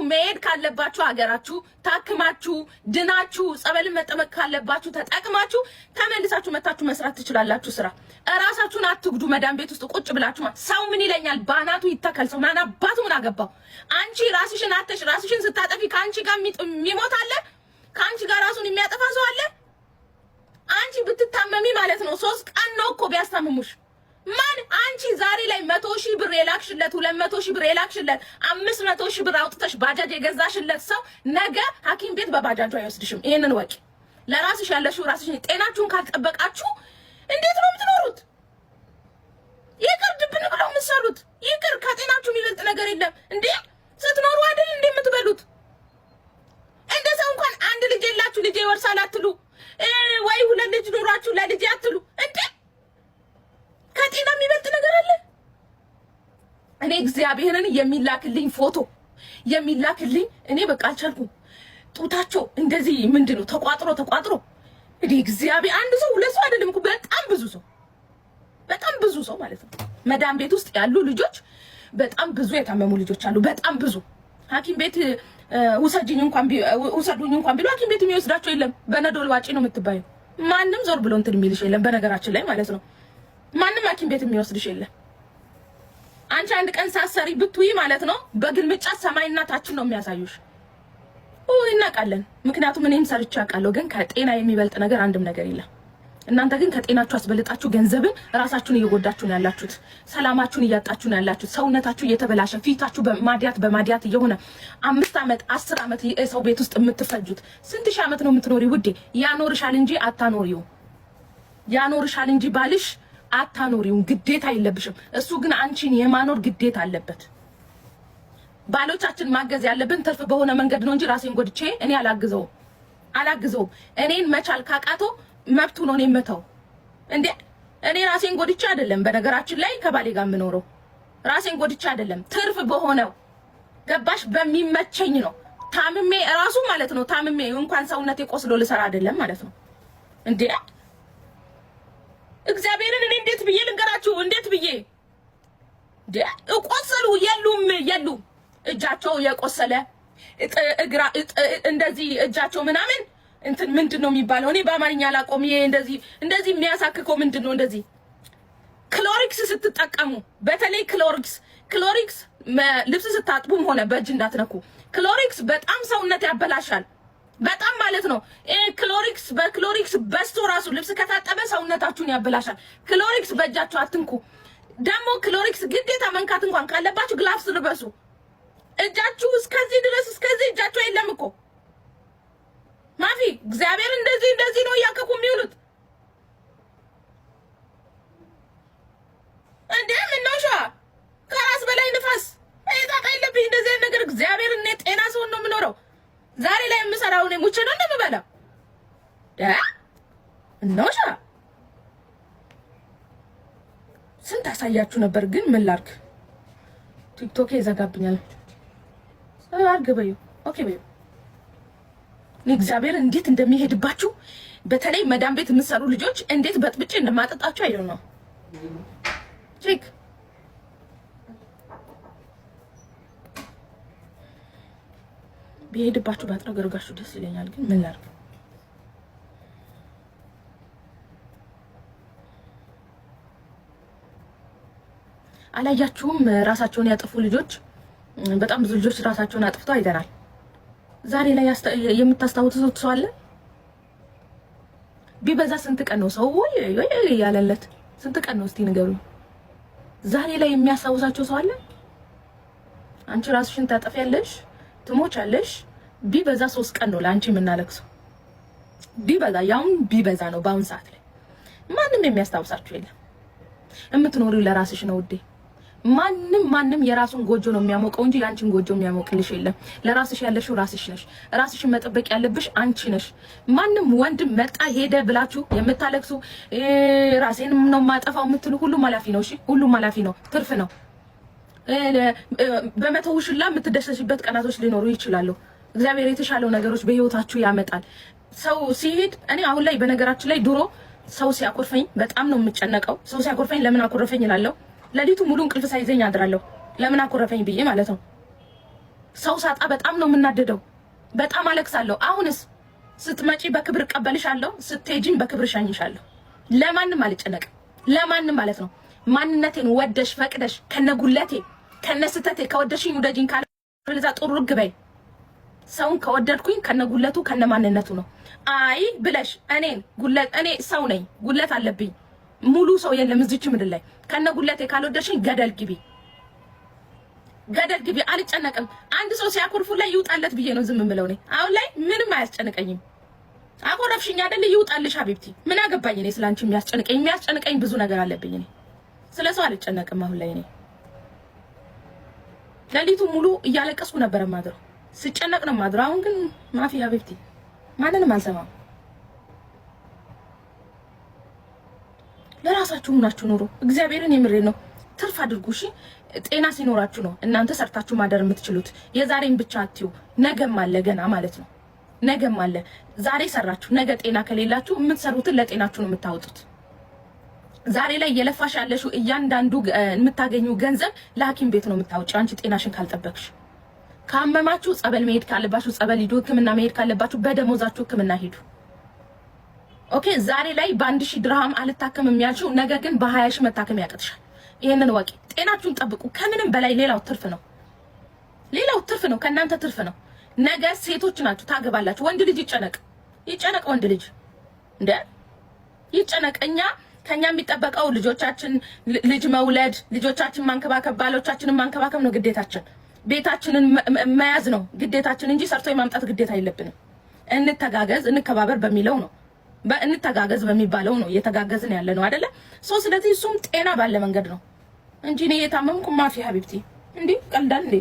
መሄድ ካለባችሁ ሀገራችሁ ታክማችሁ ድናችሁ ጸበል መጠመቅ ካለባችሁ ተጠቅማችሁ ተመልሳችሁ መታችሁ መስራት ትችላላችሁ። ስራ እራሳችሁን አትጉዱ። መዳም ቤት ውስጥ ቁጭ ብላችሁ ሰው ምን ይለኛል ባናቱ ይተከል። ሰው ማና አባቱ ምን አገባው? አንቺ ራስሽን አተሽ ራስሽን ስታጠፊ ካንቺ ጋር የሚሞት አለ? ካንቺ ጋር ራሱን የሚያጠፋ ሰው አለ? አንቺ ብትታመሚ ማለት ነው 3 ቀን ነው እኮ ቢያስታምሙሽ። ማን አንቺ ዛሬ ላይ 100,000 ብር የላክሽለት 200,000 ብር የላክሽለት 500,000 ብር አውጥተሽ ባጃጅ የገዛሽለት ሰው ነገ ሐኪም ቤት በባጃጁ አይወስድሽም። ይሄንን ወቂ። ለራስሽ ያለሽው ራስሽ ጤናችሁን ካልጠበቃችሁ እንዴት ነው የምትኖሩት? ይቅር ድብን ብለው የምትሰሩት ይቅር። ከጤናችሁ የሚበልጥ ነገር የለም እንዴ። ስትኖሩ አይደል እንዴ የምትበሉት? እንደዛው እንኳን አንድ ልጅ የላችሁ ልጅ ይወርሳል አትሉ ወይ? 2 ልጅ ኖራችሁ ለልጅ አትሉ እንዴ? ከጤና የሚበልጥ ነገር አለ? እኔ እግዚአብሔርን የሚላክልኝ ፎቶ የሚላክልኝ እኔ በቃ አልቻልኩም። ጡታቸው እንደዚህ ምንድነው ተቋጥሮ እኔ እግዚአብሔር አንድ ሰው 2 ሰው አይደለም እኮ በጣም ብዙ ሰው ማለት ነው። መዳም ቤት ውስጥ ያሉ ልጆች በጣም ብዙ የታመሙ ልጆች አሉ። በጣም ብዙ ሐኪም ቤት ውሰዱኝ እንኳን ቢሉ ሐኪም ቤት የሚወስዳቸው የለም። በነዶል ዋጪ ነው የምትባየው። ማንም ዞር ብሎ እንትን የሚልሽ የለም። በነገራችን ላይ ማለት ነው ማንም ሐኪም ቤት የሚወስድሽ የለም። አንቺ አንድ ቀን ሳሰሪ ብትይ ማለት ነው በግልምጫ ሰማይና ታችን ነው የሚያሳዩሽ። እናውቃለን። ምክንያቱም እኔም ሰርቼ አውቃለሁ። ግን ከጤና የሚበልጥ ነገር አንድም ነገር የለም። እናንተ ግን ከጤናችሁ አስበልጣችሁ ገንዘብን ራሳችሁን እየጎዳችሁ ነው ያላችሁት። ሰላማችሁን እያጣችሁ ነው ያላችሁት። ሰውነታችሁ እየተበላሸ ፊታችሁ በማዲያት እየሆነ 5 ዓመት 10 ዓመት የሰው ቤት ውስጥ የምትፈጁት ስንት ሺህ ዓመት ነው የምትኖሪ ውዴ? ያኖርሻል እንጂ አታኖሪው። ያኖርሻል እንጂ ባልሽ አታኖሪው። ግዴታ የለብሽም። እሱ ግን አንቺን የማኖር ግዴታ አለበት። ባሎቻችን ማገዝ ያለብን ትርፍ በሆነ መንገድ ነው እንጂ ራሴን ጎድቼ እኔ አላግዘውም። እኔን መቻል ካቃቶ መብቱ ነው የምተው እንዴ? እኔ ራሴን ጎድቼ አይደለም በነገራችን ላይ ከባሌ ጋር የምኖረው። ራሴን ጎድቼ አይደለም ትርፍ በሆነው ገባሽ? በሚመቸኝ ነው። ታምሜ ራሱ ማለት ነው ታምሜ እንኳን ሰውነቴ ቆስሎ ልሰራ አይደለም ማለት ነው እንዴ? እግዚአብሔርን እኔ እንዴት ብዬ ልንገራችሁ? እንዴት ብዬ ቆሰሉ? የሉም እጃቸው የቆሰለ እግራ እንደዚህ እጃቸው ምናምን እንትን ምንድነው የሚባለው? እኔ በአማርኛ አላቆም። ይሄ እንደዚህ የሚያሳክከው ምንድነው? እንደዚህ ክሎሪክስ ስትጠቀሙ በተለይ ክሎሪክስ ልብስ ስታጥቡም ሆነ በእጅ እንዳትነኩ። ክሎሪክስ በጣም ሰውነት ያበላሻል። በጣም ማለት ነው። በክሎሪክስ በስቶ ራሱ ልብስ ከታጠበ ሰውነታችሁን ያበላሻል። ክሎሪክስ በእጃችሁ አትንኩ። ደግሞ ክሎሪክስ ግዴታ መንካት እንኳን ካለባችሁ ግላፍስ ልበሱ። እጃችሁ እስከዚህ ድረስ እጃችሁ የለም እኮ ማፊ። እግዚአብሔር እንደዚህ ነው ያከኩ የሚውሉት እንዴ? ምን ነው ሻ ከራስ በላይ ንፋስ አይጣጣ የለብኝ እንደዚህ ነገር። እግዚአብሔር እኔ ጤና ሰው ነው የምኖረው። ዛሬ ላይ የምሰራው ነው ሙቼ ነው እንደምበላው ነው ሻ። ስንት አሳያችሁ ነበር ግን ምን ላድርግ? ቲክቶክ ይዘጋብኛል። አርገበዩ ኦኬ በዩ እግዚአብሔር እንዴት እንደሚሄድባችሁ በተለይ መዳም ቤት የምትሰሩ ልጆች እንዴት በጥብጬ እንደማጠጣችሁ አይደል ነው ቼክ ቢሄድባችሁ ባጥረገርጋችሁ ደስ ይለኛል። ግን ምን ላድርግ? አላያችሁም? ራሳቸውን ያጠፉ ልጆች በጣም ብዙ ልጆች ራሳቸውን አጥፍተው አይተናል። ዛሬ ላይ የምታስታውሱት ሰው አለ? ቢበዛ ስንት ቀን ነው ሰው ወይ ያለለት? ስንት ቀን ነው እስቲ ንገሩኝ። ዛሬ ላይ የሚያስታውሳቸው ሰው አለ? አንቺ ራስሽን ታጠፊያለሽ፣ ትሞቻለሽ። ቢበዛ 3 ቀን ነው ለአንቺ የምናለቅሰው። ቢበዛ ነው። በአሁን ሰዓት ላይ ማንም የሚያስታውሳችሁ የለም። የምትኖሪው ለራስሽ ነው ውዴ። ማንም የራሱን ጎጆ ነው የሚያሞቀው እንጂ ያንቺን ጎጆ የሚያሞቅልሽ የለም። ለራስሽ ያለሽው ራስሽ ነሽ። ራስሽን መጠበቅ ያለብሽ አንቺ ነሽ። ማንም ወንድም መጣ ሄደ ብላችሁ የምታለቅሱ ራሴን ነው ማጠፋው የምትሉ ሁሉም ኃላፊ ነው። እሺ ሁሉም ኃላፊ ነው። ትርፍ ነው። በመተውሽላ የምትደሰሽበት ቀናቶች ሊኖሩ ይችላሉ። እግዚአብሔር የተሻለው ነገሮች በህይወታችሁ ያመጣል። ሰው ሲሄድ እኔ አሁን ላይ በነገራችን ላይ ድሮ ሰው ሲያኮርፈኝ በጣም ነው የምጨነቀው። ሰው ሲያኮርፈኝ ለምን አኮረፈኝ እላለሁ። ለሊቱ ሙሉ እንቅልፍ ሳይዘኝ አድራለሁ። ለምን አኮረፈኝ ብዬ ማለት ነው። ሰው ሳጣ በጣም ነው የምናደደው። በጣም አለቅሳለሁ። አሁንስ ስትመጪ በክብር ቀበልሻለሁ፣ ስትሄጂም በክብር ሸኝሻለሁ። ለማንም አልጨነቅም፣ ለማንም ማለት ነው። ማንነቴን ወደሽ ፈቅደሽ ከነጉለቴ ከነስተቴ ከወደሽኝ ውደጂኝ ካለዛ ጥሩግ በይ። ሰውን ከወደድኩኝ ከነጉለቱ ከነማንነቱ ነው። አይ ብለሽ እኔ ሰው ነኝ፣ ጉለት አለብኝ። ሙሉ ሰው የለም እዚች ምድር ላይ። ከነጉለቴ ካልወደድሽኝ ገደል ግቢ፣ ገደል ግቢ። አልጨነቅም። አንድ ሰው ሲያኮርፉ ላይ ይውጣለት ብዬ ነው ዝም ብለው ነኝ። አሁን ላይ ምንም አያስጨንቀኝም። አኮረፍሽኝ አይደል? ይውጣልሽ ሀቢብቲ። ምን አገባኝ እኔ ስላንቺ። የሚያስጨንቀኝ ብዙ ነገር አለብኝ። እኔ ስለሰው አልጨነቅም። አሁን ላይ እኔ ሌሊቱ ሙሉ እያለቀስኩ ነበር ማድረው፣ ስጨነቅ ነው ማድረው። አሁን ግን ማፊ ሀቢብቲ፣ ማንንም አልሰማም። ለራሳችሁ ሆናችሁ ኑሩ። እግዚአብሔርን የምሬ ነው። ትርፍ አድርጉ እሺ። ጤና ሲኖራችሁ ነው እናንተ ሰርታችሁ ማደር የምትችሉት። የዛሬን ብቻ አትዩ። ነገም አለ ገና ማለት ነው። ነገም አለ። ዛሬ ሰራችሁ፣ ነገ ጤና ከሌላችሁ የምትሰሩትን ለጤናችሁ ነው የምታወጡት። ዛሬ ላይ የለፋሽ ያለሽው እያንዳንዱ የምታገኙ ገንዘብ ለሐኪም ቤት ነው የምታወጪው አንቺ ጤናሽን ካልጠበቅሽ። ካመማችሁ ጸበል መሄድ ካለባችሁ ጸበል ሂዱ። ሕክምና መሄድ ካለባችሁ በደሞዛችሁ ሕክምና ሂዱ። ኦኬ። ዛሬ ላይ በ1000 ድርሃም አልታከምም ያልሽው ነገ ግን በ20 ሺህ መታከም ያቅትሻል። ይሄንን ወቂ። ጤናችሁን ጠብቁ። ከምንም በላይ ሌላው ትርፍ ነው። ሌላው ትርፍ ነው። ከእናንተ ትርፍ ነው። ነገ ሴቶች ናችሁ ታገባላችሁ። ወንድ ልጅ ይጨነቅ ወንድ ልጅ እንደ ይጨነቅ። ከኛ የሚጠበቀው ልጆቻችን ልጅ መውለድ፣ ልጆቻችን ማንከባከብ፣ ባሎቻችንን ማንከባከብ ነው ግዴታችን። ቤታችንን መያዝ ነው ግዴታችን እንጂ ሰርቶ የማምጣት ግዴታ የለብንም። እንተጋገዝ፣ እንከባበር በሚለው ነው እንተጋገዝ በሚባለው ነው እየተጋገዝን ያለ ነው አይደለ? ስለዚህ እሱም ጤና ባለ መንገድ ነው እንጂ እኔ የታመምኩ ማፊ ሀቢብቲ እንዴ ቀልዳል እንዴ?